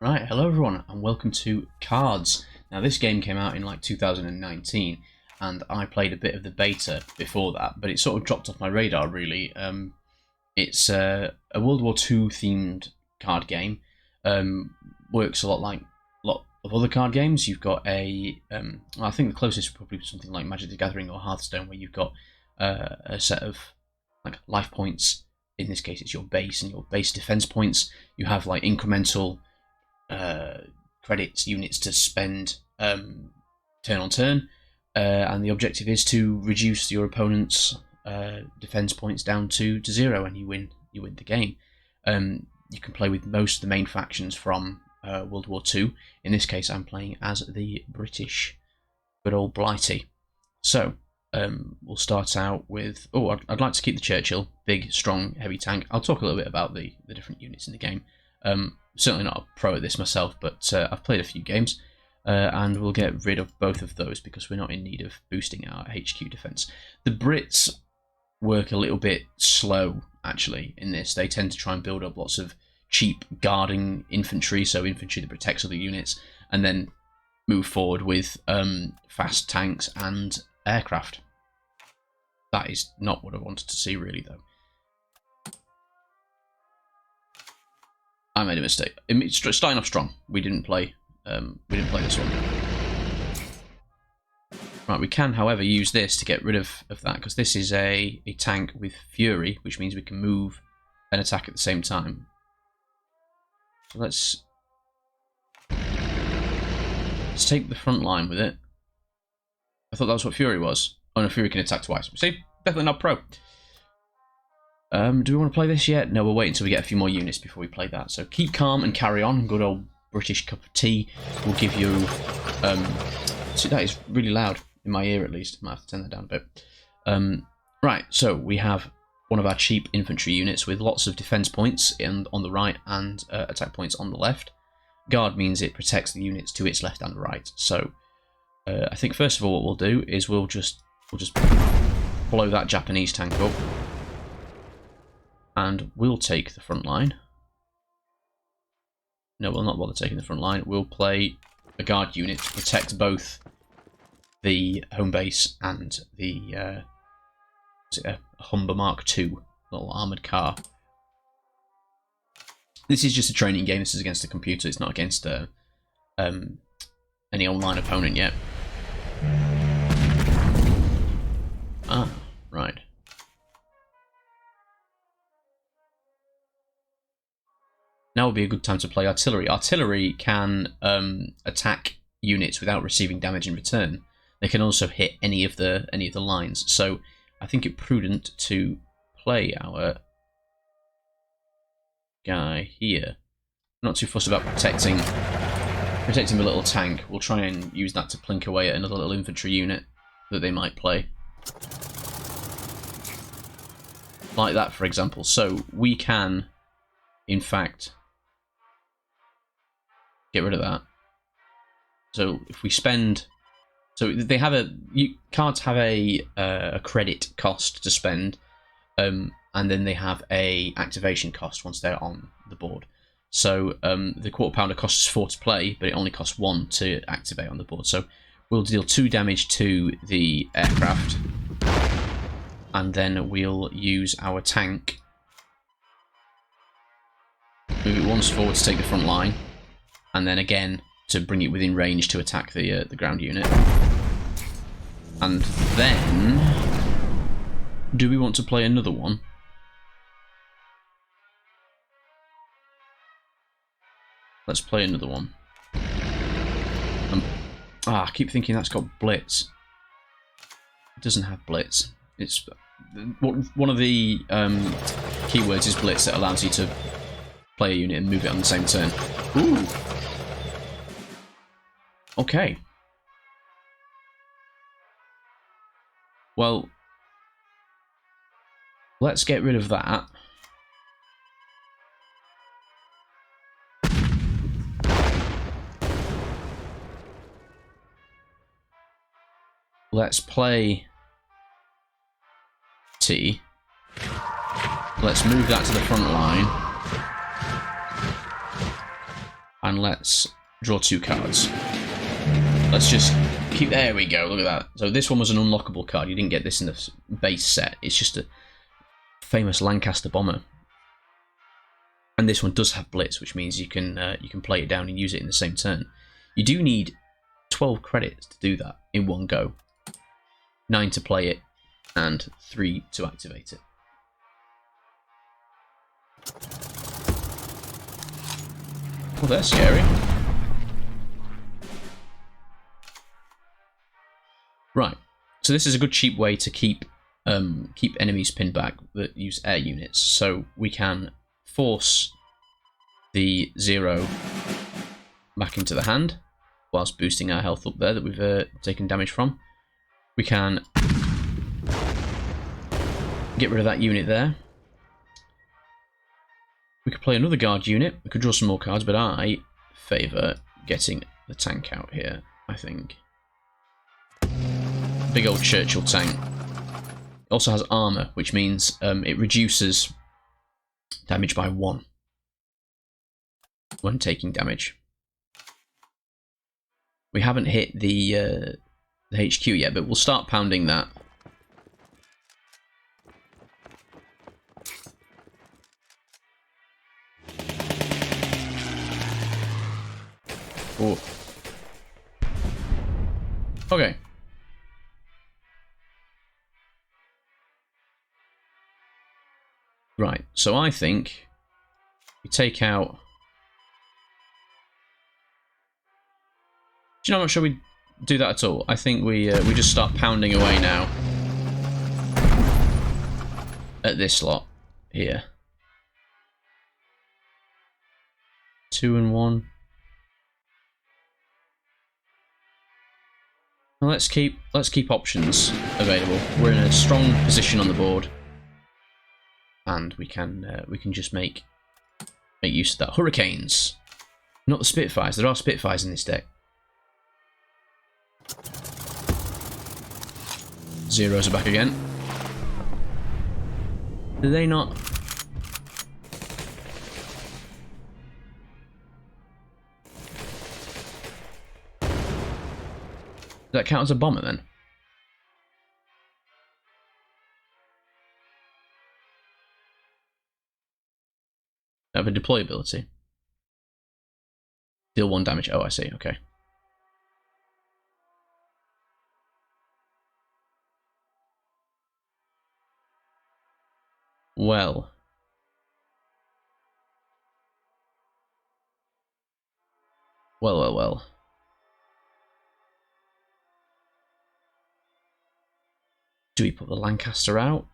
Right, hello everyone and welcome to Cards. Now this game came out in like 2019 and I played a bit of the beta before that, but it sort of dropped off my radar really. It's a World War II themed card game. Works a lot like a lot of other card games. You've got I think the closest is probably something like Magic the Gathering or Hearthstone, where you've got a set of like life points. In this case it's your base and your base defense points. You have like incremental credits units to spend turn on turn, and the objective is to reduce your opponent's defense points down to 0, and you win the game. You can play with most of the main factions from World War II. In this case I'm playing as the British good old Blighty. So we'll start out with I'd like to keep the Churchill, big strong heavy tank. I'll talk a little bit about the different units in the game. Certainly not a pro at this myself, but I've played a few games, and we'll get rid of both of those because we're not in need of boosting our HQ defense. The Brits work a little bit slow, actually, in this. They tend to try and build up lots of cheap guarding infantry, so infantry that protects other units, and then move forward with fast tanks and aircraft. That is not what I wanted to see, really, though. I made a mistake. It's starting off strong. We didn't play this one. Right, we can, however, use this to get rid of that, because this is a tank with Fury, which means we can move and attack at the same time. So let's take the front line with it. I thought that was what Fury was. Oh no, Fury can attack twice. See, definitely not pro. Do we want to play this yet? No, we'll wait until we get a few more units before we play that. So keep calm and carry on. Good old British cup of tea will give you... see, that is really loud, in my ear at least. I might have to turn that down a bit. Right, so we have one of our cheap infantry units with lots of defense points on the right and attack points on the left. Guard means it protects the units to its left and right. So I think first of all what we'll do is we'll just blow that Japanese tank up. And we'll take the front line. No, we'll not bother taking the front line. We'll play a guard unit to protect both the home base and the a Humber Mark II little armoured car. This is just a training game. This is against a computer. It's not against any online opponent yet. Ah, right. Now would be a good time to play artillery. Artillery can attack units without receiving damage in return. They can also hit any of the lines. So I think it prudent to play our guy here. Not too fussed about protecting the little tank. We'll try and use that to plink away at another little infantry unit that they might play. Like that, for example. So we can, in fact, get rid of that. So if we spend, so they have cards have a credit cost to spend, and then they have a activation cost once they're on the board. So the quarter pounder costs 4 to play, but it only costs 1 to activate on the board. So we'll deal 2 damage to the aircraft, and then we'll use our tank. Move it once forward to take the front line, and then again to bring it within range to attack the ground unit. And then, do we want to play another one? Let's play another one. I keep thinking that's got Blitz. It doesn't have Blitz. It's one of the keywords is Blitz, that allows you to play a unit and move it on the same turn. Ooh. Okay. Well, let's get rid of that. Let's play T. Let's move that to the front line. and let's draw 2 cards. Let's just keep... There we go, look at that. So this one was an unlockable card. You didn't get this in the base set. It's just a famous Lancaster bomber. And this one does have Blitz, which means you can play it down and use it in the same turn. You do need 12 credits to do that in one go. 9 to play it, and 3 to activate it. Oh, they're scary. Right, so this is a good cheap way to keep enemies pinned back that use air units. So we can force the 0 back into the hand whilst boosting our health up there that we've taken damage from. We can get rid of that unit there. We could play another guard unit. We could draw some more cards, but I favour getting the tank out here, I think. Big old Churchill tank. It also has armour, which means it reduces damage by 1 when taking damage. We haven't hit the HQ yet, but we'll start pounding that. Oh. Okay. Right, so I think we take out... Do you know, I'm not sure we do that at all. I think we just start pounding away now at this lot here. 2 and 1. Well, let's keep options available. We're in a strong position on the board, and we can just make use of that. Hurricanes, not the Spitfires. There are Spitfires in this deck. 0s are back again. Do they not? Does that count as a bomber then? Have a deployability. Deal 1 damage. Oh, I see. Okay. Well. Well. Do we put the Lancaster out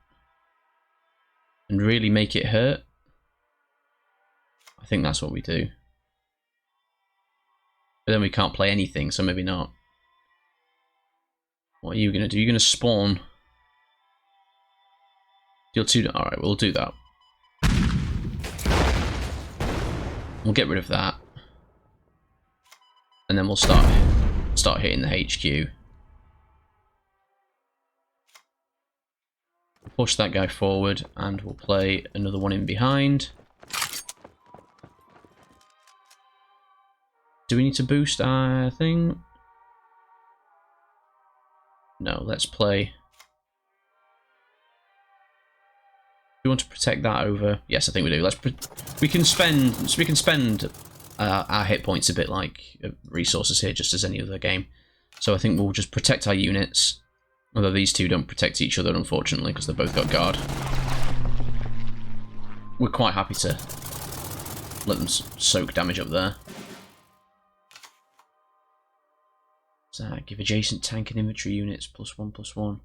and really make it hurt? I think that's what we do. But then we can't play anything, so maybe not. What are you going to do? You're going to spawn. Deal 2. Alright, we'll do that. We'll get rid of that. And then we'll start hitting the HQ. Push that guy forward, and we'll play another one in behind. Do we need to boost our thing? No, let's play. Do you want to protect that over? Yes, I think we do. We can spend our hit points a bit like resources here, just as any other game. So I think we'll just protect our units. Although these two don't protect each other, unfortunately, because they've both got guard. We're quite happy to let them soak damage up there. So give adjacent tank and infantry units +1/+1.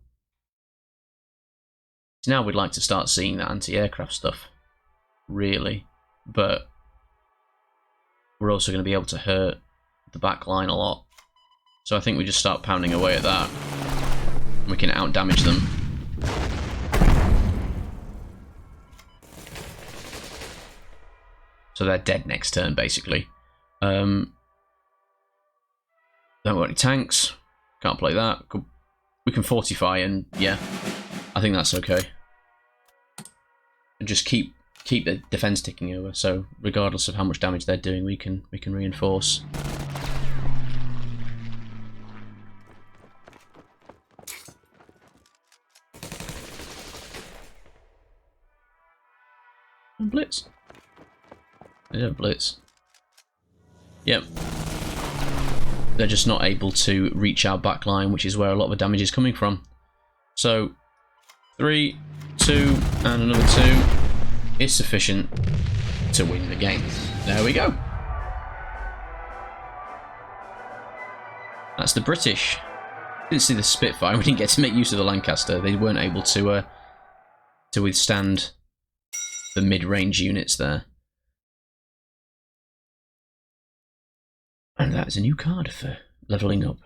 So now we'd like to start seeing that anti-aircraft stuff, really. But we're also going to be able to hurt the back line a lot. So I think we just start pounding away at that. We can out-damage them. So they're dead next turn, basically. Don't got any tanks. Can't play that. We can fortify, and yeah, I think that's okay. And just keep keep the defense ticking over. So regardless of how much damage they're doing, we can reinforce. Blitz. They don't blitz. Yep. They're just not able to reach our back line, which is where a lot of the damage is coming from. So 3, 2, and another 2 is sufficient to win the game. There we go. That's the British. Didn't see the Spitfire. We didn't get to make use of the Lancaster. They weren't able to withstand the mid-range units there. And that is a new card for levelling up.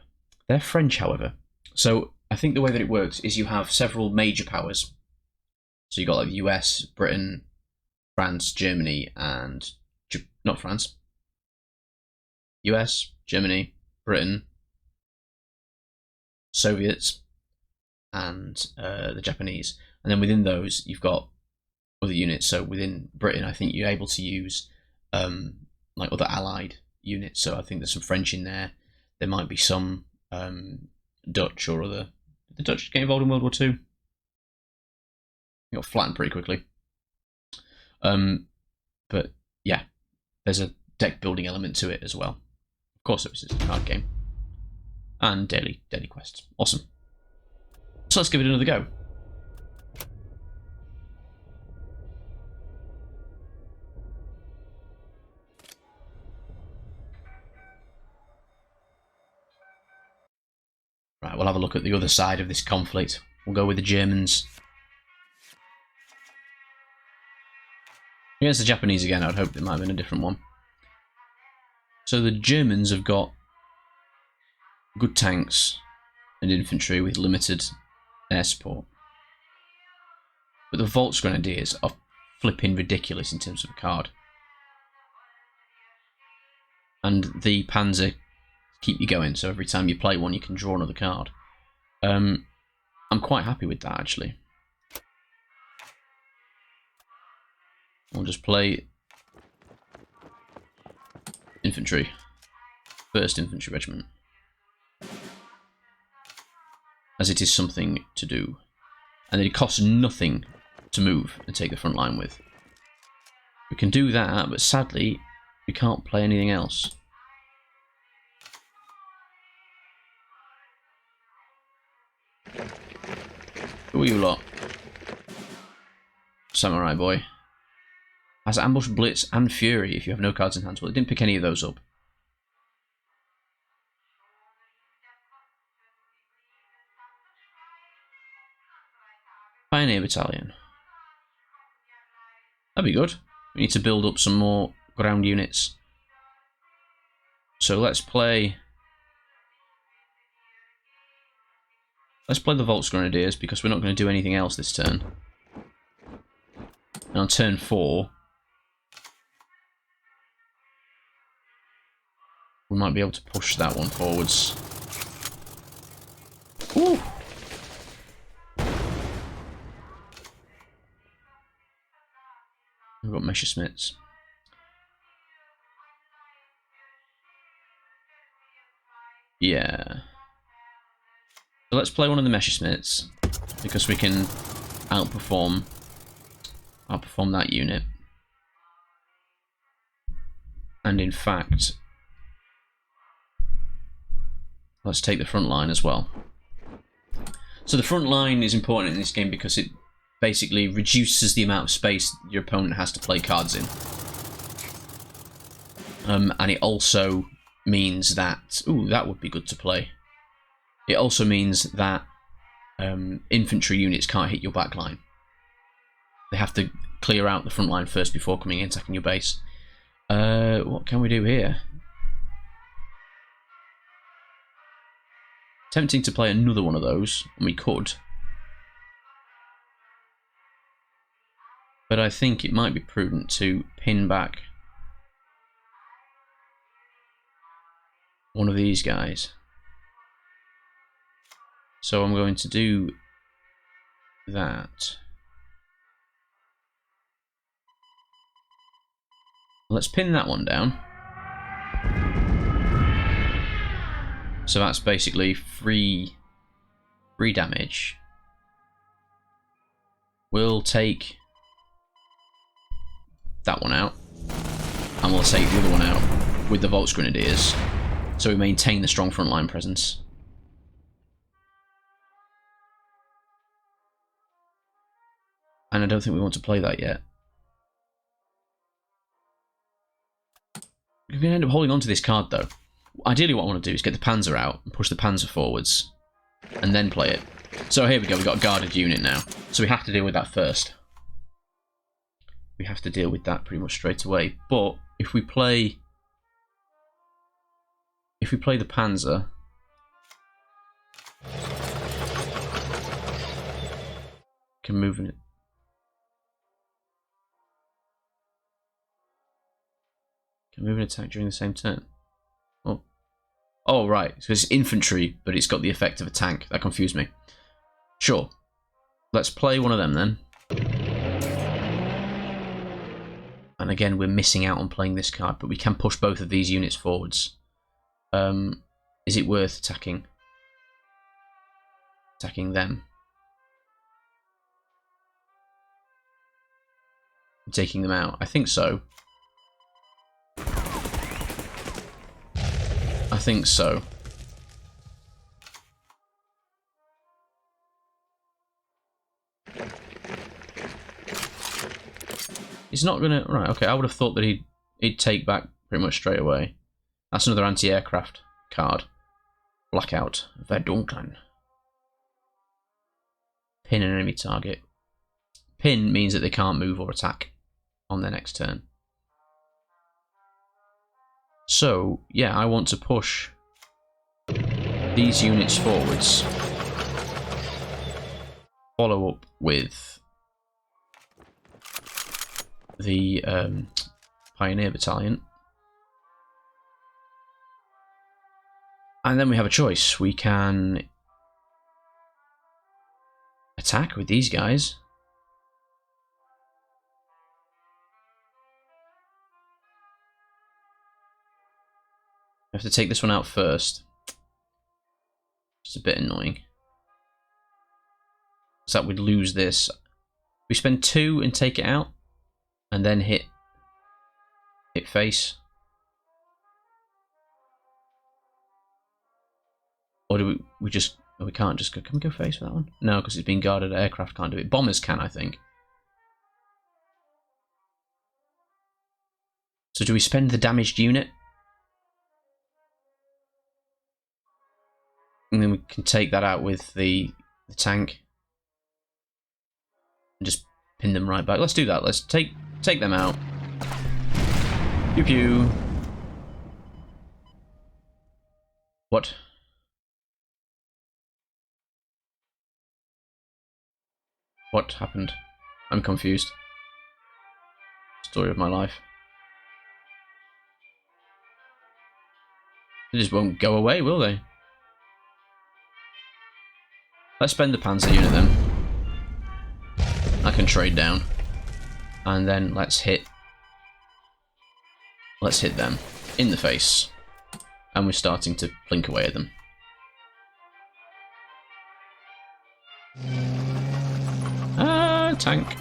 They're French, however. So I think the way that it works is you have several major powers. So you've got like the US, Britain, France, Germany, and... not France. US, Germany, Britain, Soviets, and the Japanese. And then within those, you've got other units. So within Britain, I think you're able to use like other allied units. So I think there's some French in there. There might be some Dutch or other. Did the Dutch get involved in World War II? They got flattened pretty quickly. But yeah, there's a deck building element to it as well. Of course, it was a card game. And daily quests. Awesome. So let's give it another go. Right, we'll have a look at the other side of this conflict. We'll go with the Germans. Against the Japanese again, I'd hope it might have been a different one. So the Germans have got good tanks and infantry with limited air support. But the Volksgrenadiers are flipping ridiculous in terms of a card. And the Panzer keep you going, so every time you play one you can draw another card. I'm quite happy with that, actually. I'll just play infantry. 1st Infantry Regiment. As it is something to do. And it costs nothing to move and take the front line with. We can do that, but sadly, we can't play anything else. Who are you lot? Samurai boy. Has Ambush, Blitz, and Fury if you have no cards in hand. Well, it didn't pick any of those up. Pioneer Battalion. That'd be good. We need to build up some more ground units. So let's play... let's play the Volksgrenadiers because we're not going to do anything else this turn. And on turn 4... we might be able to push that one forwards. Ooh! We've got Messerschmitts. Yeah. So let's play one of the Messerschmitts because we can outperform that unit. And in fact, let's take the front line as well. So the front line is important in this game because it basically reduces the amount of space your opponent has to play cards in. And it also means that... ooh, that would be good to play. It also means that infantry units can't hit your back line. They have to clear out the front line first before coming in attacking your base. What can we do here? Tempting to play another one of those, and we could. But I think it might be prudent to pin back one of these guys. So I'm going to do that. Let's pin that one down. So that's basically free damage. We'll take that one out, and we'll take the other one out with the Volks Grenadiers, so we maintain the strong frontline presence. And I don't think we want to play that yet. We're going to end up holding on to this card, though. Ideally, what I want to do is get the Panzer out and push the Panzer forwards, and then play it. So here we go, we've got a guarded unit now. So we have to deal with that first. We have to deal with that pretty much straight away. But if we play the Panzer, can move in it. Can move an attack during the same turn. Oh, right. So it's infantry, but it's got the effect of a tank. That confused me. Sure. Let's play one of them then. And again, we're missing out on playing this card, but we can push both of these units forwards. Is it worth attacking them? Taking them out? I think so. I think so. He's not gonna... Right, okay, I would have thought that he'd take back pretty much straight away. That's another anti-aircraft card. Blackout. Verdunkeln. Pin an enemy target. Pin means that they can't move or attack on their next turn. So, yeah, I want to push these units forwards. Follow up with the Pioneer Battalion. And then we have a choice. We can attack with these guys. I have to take this one out first. It's a bit annoying. So that we'd lose this. We spend 2 and take it out, and then hit face. Or do we just... Oh, we can't just go... Can we go face for that one? No, because it's being guarded. Aircraft can't do it. Bombers can, I think. So do we spend the damaged unit? And then we can take that out with the tank. And just pin them right back. Let's do that. Let's take them out. Pew pew. What? What happened? I'm confused. Story of my life. They just won't go away, will they? Let's spend the Panzer unit then. I can trade down. And then let's hit them in the face. And we're starting to blink away at them. Ah, tank.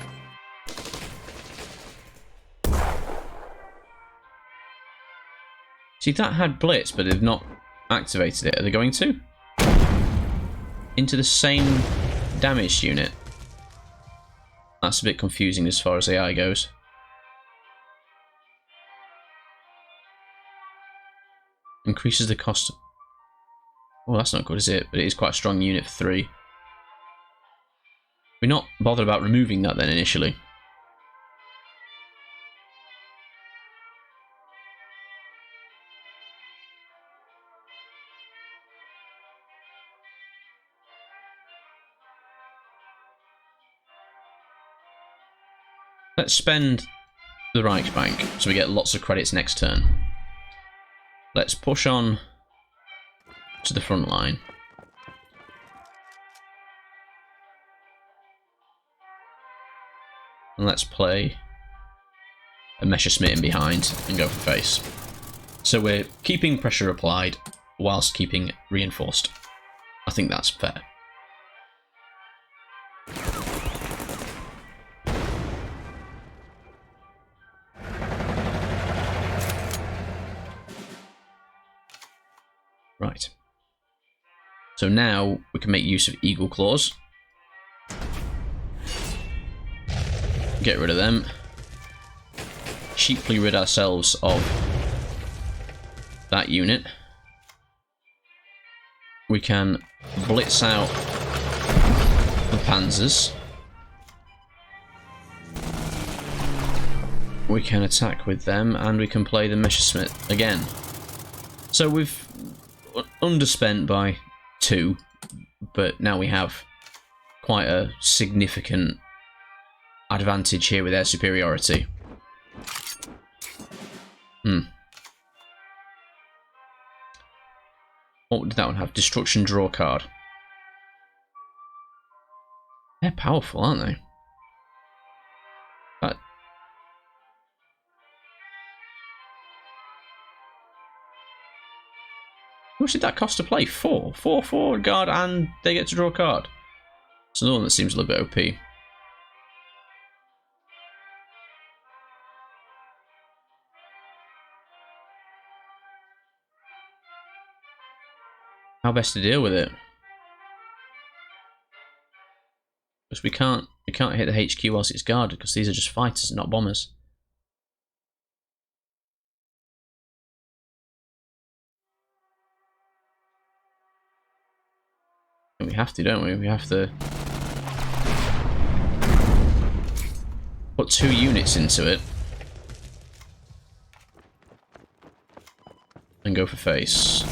See, that had Blitz, but they've not activated it. Are they going to? Into the same damaged unit. That's a bit confusing as far as AI goes. Increases the cost. Well, that's not good, is it? But it is quite a strong unit for 3. We're not bothered about removing that then initially. Let's spend the Reichsbank so we get lots of credits next turn. Let's push on to the front line. And let's play a Messerschmitt in behind and go for face. So we're keeping pressure applied whilst keeping reinforced. I think that's fair. Right. So now we can make use of Eagle Claws. Get rid of them. Cheaply rid ourselves of that unit. We can blitz out the Panzers. We can attack with them, and we can play the Messerschmitt again. So we've underspent by 2, but now we have quite a significant advantage here with air superiority. What did that one have? Destruction, draw card. They're powerful, aren't they? How much did that cost to play? 4? 4 forward guard, and they get to draw a card. It's another one that seems a little bit OP. How best to deal with it? Because we can't hit the HQ whilst it's guarded, because these are just fighters, not bombers. And we have to, don't we? We have to put 2 units into it and go for face.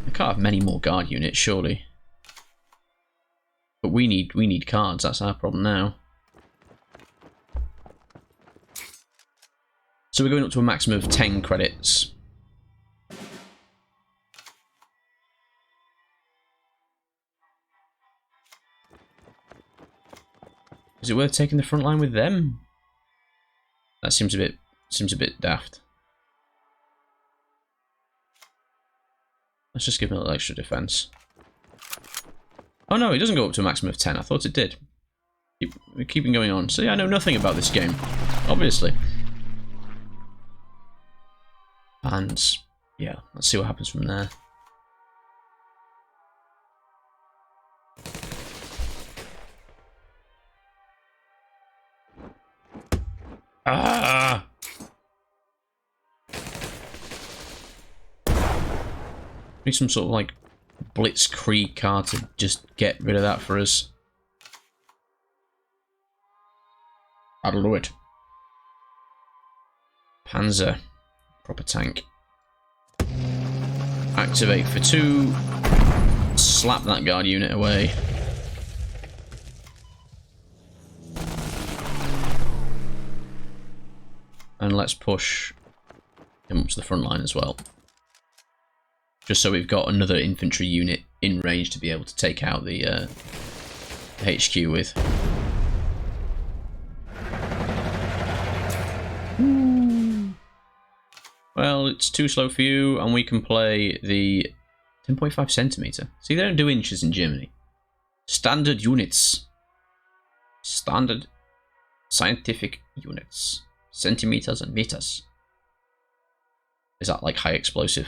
I can't have many more guard units, surely. But we need cards, that's our problem now. So we're going up to a maximum of 10 credits. Is it worth taking the front line with them? That seems a bit daft. Let's just give him a little extra defense. Oh no, it doesn't go up to a maximum of 10. I thought it did. We're keeping going on. See, I know nothing about this game, obviously. And yeah, let's see what happens from there. Ah! Need some sort of like blitzkrieg card to just get rid of that for us. That'll do it. Panzer. Proper tank. Activate for 2. Slap that guard unit away. And let's push him up to the front line as well. Just so we've got another infantry unit in range to be able to take out the HQ with. Well, it's too slow for you, and we can play the 10.5 centimeter. See, they don't do inches in Germany. Standard units. Standard scientific units. Centimeters and meters. Is that like high explosive?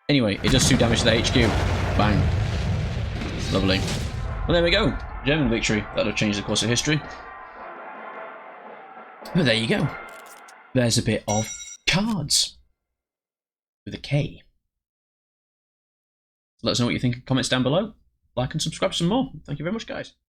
Anyway, it does 2 damage to the HQ. Bang. Lovely. Well, there we go. German victory. That'll change the course of history. But there you go. There's a bit of Kards. With a K. Let us know what you think in comments down below. Like and subscribe for some more. Thank you very much, guys.